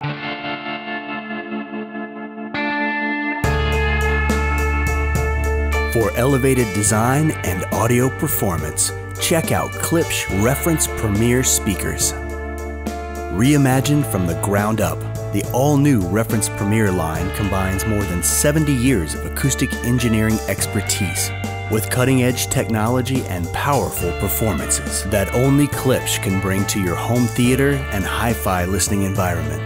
For elevated design and audio performance, check out Klipsch Reference Premier Speakers. Reimagined from the ground up, the all-new Reference Premier line combines more than 70 years of acoustic engineering expertise with cutting-edge technology and powerful performances that only Klipsch can bring to your home theater and hi-fi listening environment.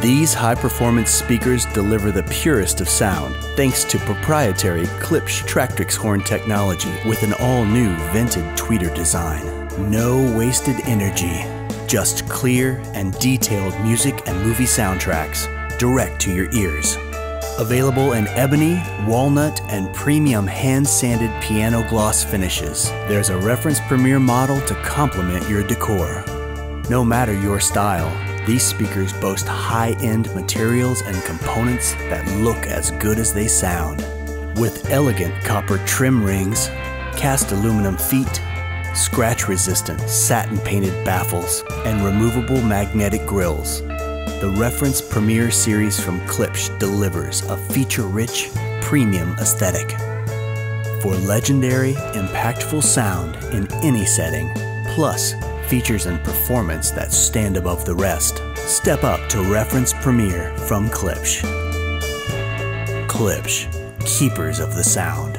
These high-performance speakers deliver the purest of sound thanks to proprietary Klipsch Tractrix horn technology with an all-new vented tweeter design. No wasted energy, just clear and detailed music and movie soundtracks direct to your ears. Available in ebony, walnut, and premium hand-sanded piano gloss finishes, there's a Reference Premier model to complement your decor. No matter your style, these speakers boast high-end materials and components that look as good as they sound. With elegant copper trim rings, cast aluminum feet, scratch-resistant satin-painted baffles, and removable magnetic grills, the Reference Premier series from Klipsch delivers a feature-rich, premium aesthetic. For legendary, impactful sound in any setting, plus features and performance that stand above the rest, step up to Reference Premier from Klipsch. Klipsch, keepers of the sound.